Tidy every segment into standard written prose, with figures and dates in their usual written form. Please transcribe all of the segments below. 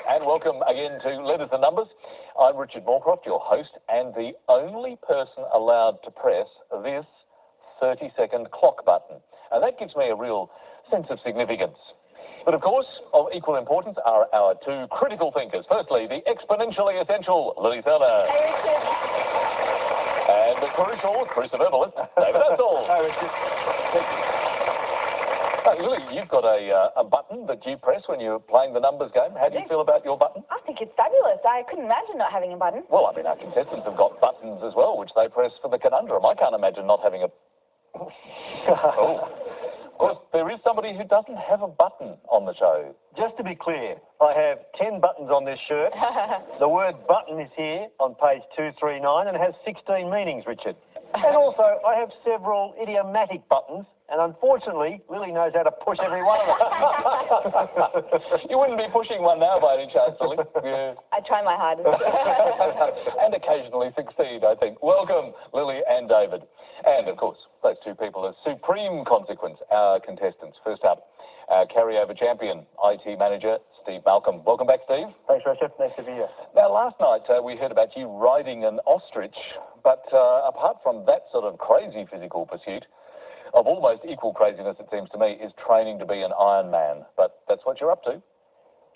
And welcome again to Letters and Numbers. I'm Richard Morecroft, your host, and the only person allowed to press this 30-second clock button. And that gives me a real sense of significance. But of course, of equal importance are our two critical thinkers. Firstly, the exponentially essential Lily Serna. Hey, Richard. And the crucial verbalist, David Astle. Hi, Richard. Lily, you've got a button that you press when you're playing the numbers game. How do you feel about your button? I think it's fabulous. I couldn't imagine not having a button. Well, I mean, our contestants have got buttons as well, which they press for the conundrum. I can't imagine not having a... Oh. Of course, there is somebody who doesn't have a button on the show. Just to be clear, I have 10 buttons on this shirt. The word button is here on page 239 and it has 16 meanings, Richard. And also, I have several idiomatic buttons, and unfortunately, Lily knows how to push every one of them. You wouldn't be pushing one now by any chance, Lily? Yeah. I try my hardest. And occasionally succeed, I think. Welcome, Lily and David. And, of course, those two people of supreme consequence, our contestants. First up, our carryover champion, IT manager, Steve Malcolm. Welcome back, Steve. Thanks, Richard. Nice to be here. Now, last night we heard about you riding an ostrich, but apart from that sort of crazy physical pursuit, of almost equal craziness, it seems to me, is training to be an Ironman. But that's what you're up to.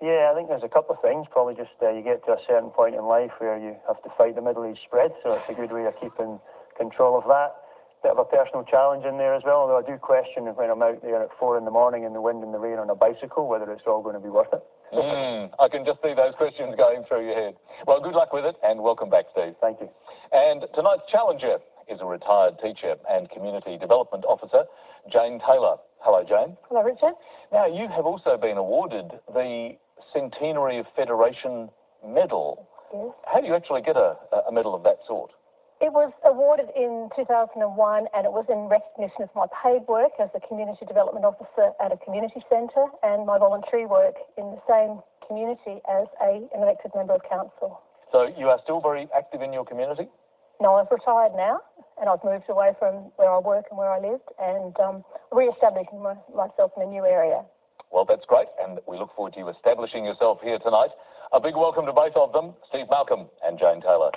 Yeah, I think there's a couple of things. Probably just you get to a certain point in life where you have to fight the Middle East spread, so it's a good way of keeping control of that. Bit of a personal challenge in there as well, although I do question when I'm out there at 4 in the morning in the wind and the rain on a bicycle, whether it's all going to be worth it. I can just see those questions going through your head. Well, good luck with it, and welcome back, Steve. Thank you. And tonight's challenger is a retired teacher and community development officer, Jane Taylor. Hello, Jane. Hello, Richard. Now, you have also been awarded the Centenary of Federation Medal. Yes. How do you actually get a medal of that sort? It was awarded in 2001 and it was in recognition of my paid work as a community development officer at a community centre and my voluntary work in the same community as an elected member of council. So you are still very active in your community? No, I've retired now and I've moved away from where I work and where I lived and re-establishing myself in a new area. Well, that's great, and we look forward to you establishing yourself here tonight. A big welcome to both of them, Steve Malcolm and Jane Taylor.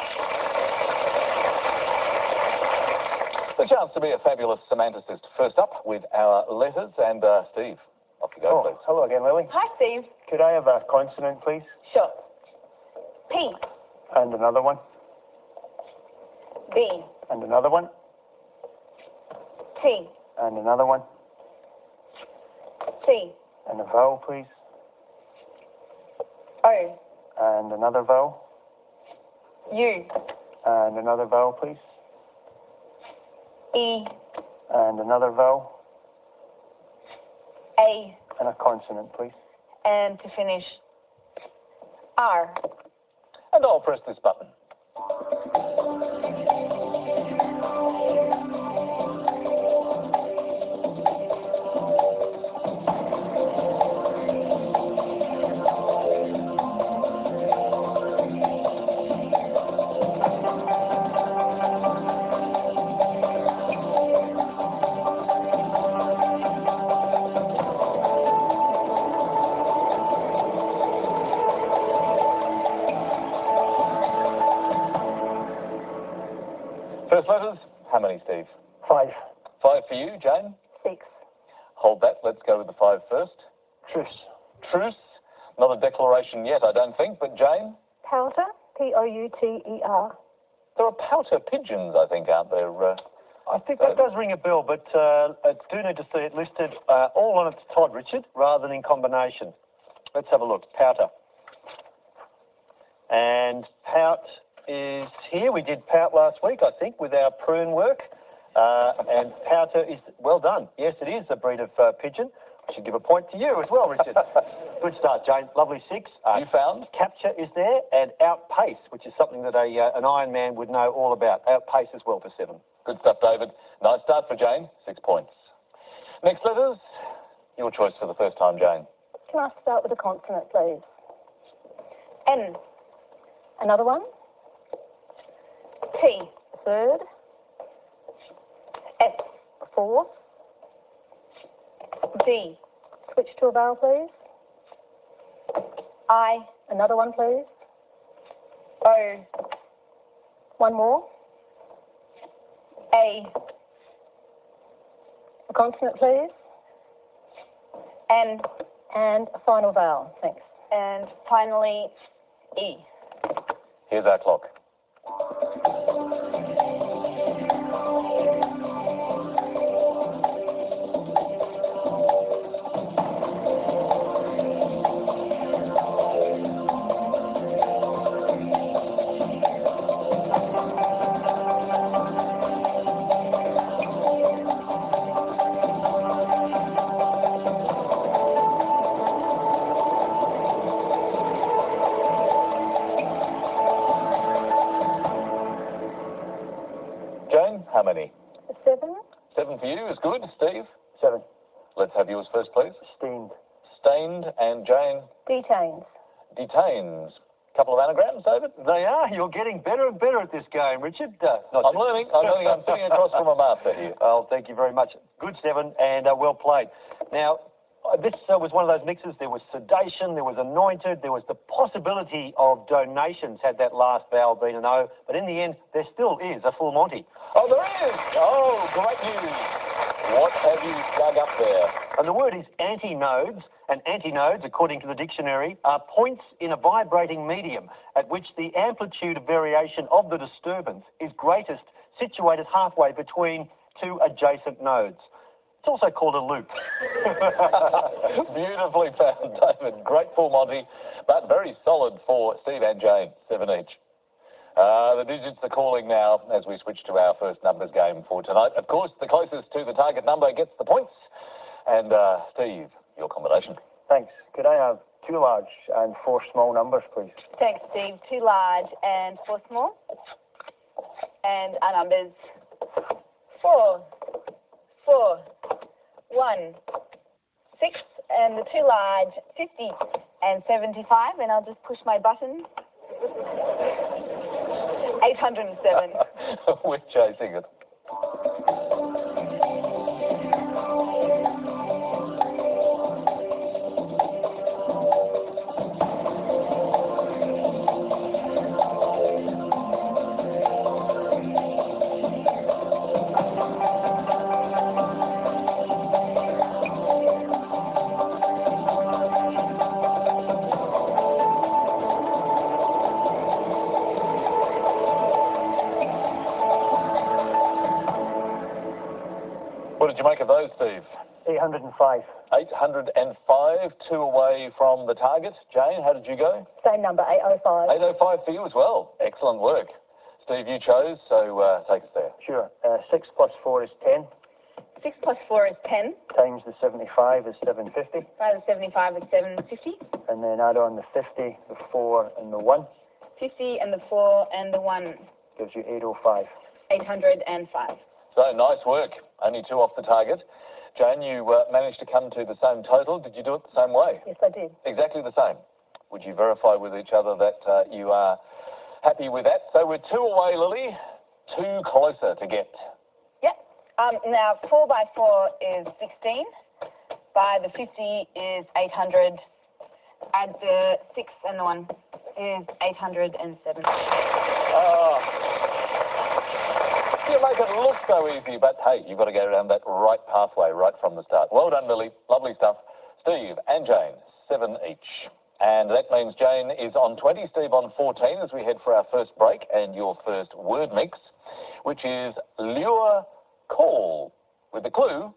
The chance to be a fabulous semanticist. First up with our letters, and Steve, off you go, please. Hello again, Lily. Hi, Steve. Could I have a consonant, please? Sure. P. And another one. B. And another one. T. And another one. C. And a vowel, please. O. And another vowel. U. And another vowel, please. E. And another vowel. A. And a consonant, please. And to finish, R. And I'll press this button. First letters, how many, Steve? 5. 5 for you, Jane? 6. Hold that, let's go with the 5 first. Truce. Truce, not a declaration yet, I don't think, but Jane? Pouter, P-O-U-T-E-R. There are pouter pigeons, I think, aren't there? I think that does ring a bell, but I do need to see it listed all on its Todd, Richard, rather than in combination. Let's have a look. Pouter. And pout is here. We did pout last week, I think, with our prune work. And pouter is, well done. Yes, it is a breed of pigeon. I should give a point to you as well, Richard. Good start, Jane. Lovely 6. You found? Capture is there, and outpace, which is something that an Ironman would know all about. Outpace as well for 7. Good stuff, David. Nice start for Jane. 6 points. Next letters, your choice for the first time, Jane. Can I start with a consonant, please? N. Another one? T. Third? S. Fourth? D. Switch to a vowel, please. I. Another one, please. O. One more. A. A consonant, please. N. And a final vowel. Thanks. And finally, E. Here's our clock. Jane, how many? 7. 7 for you is good. Steve? 7. Let's have yours first, please. Stained. Stained. And Jane? Detains. Detains. Couple of anagrams, David? They are. You're getting better and better at this game, Richard. I'm learning. I'm sitting across from a master here. Well, thank you very much. Good 7 and well played. Now, this was one of those mixes. There was sedation, there was anointed, there was the possibility of donations had that last vowel been an O, but in the end, there still is a full Monty. Oh, there is! Oh, great news. What have you dug up there? And the word is antinodes, and antinodes, according to the dictionary, are points in a vibrating medium at which the amplitude of variation of the disturbance is greatest, situated halfway between two adjacent nodes. It's also called a loop. Beautifully found, David. Great full Monty, but very solid for Steve and Jane, 7 each. The digits are calling now as we switch to our first numbers game for tonight. Of course, the closest to the target number gets the points. And Steve, your combination. Thanks. Could I have 2 large and 4 small numbers, please? Thanks, Steve. 2 large and 4 small. And our numbers 4, 4, 1, 6, and the 2 large, 50 and 75. And I'll just push my button. 807. We're chasing it. What did you make of those, Steve? 805. 805, 2 away from the target. Jane, how did you go? Same number, 805. 805 for you as well. Excellent work. Steve, you chose, so take us there. Sure. 6 plus 4 is 10. 6 plus 4 is 10. Times the 75 is 750. 5 and 75 is 750. And then add on the 50, the 4, and the 1. 50 and the 4 and the 1. Gives you 805. 805. So, nice work. Only 2 off the target. Jane, you managed to come to the same total. Did you do it the same way? Yes, I did. Exactly the same. Would you verify with each other that you are happy with that? So we're 2 away, Lily. 2 closer to get. Yep. Now, 4 by 4 is 16. By the 50 is 800. Add the 6 and the 1 is 807. Oh. You make it look so easy, but hey, you've got to go down that right pathway right from the start. Well done, Lily. Lovely stuff. Steve and Jane, 7 each. And that means Jane is on 20, Steve on 14 as we head for our first break and your first word mix, which is lure call, with the clue,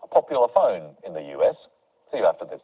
a popular phone in the US. See you after this.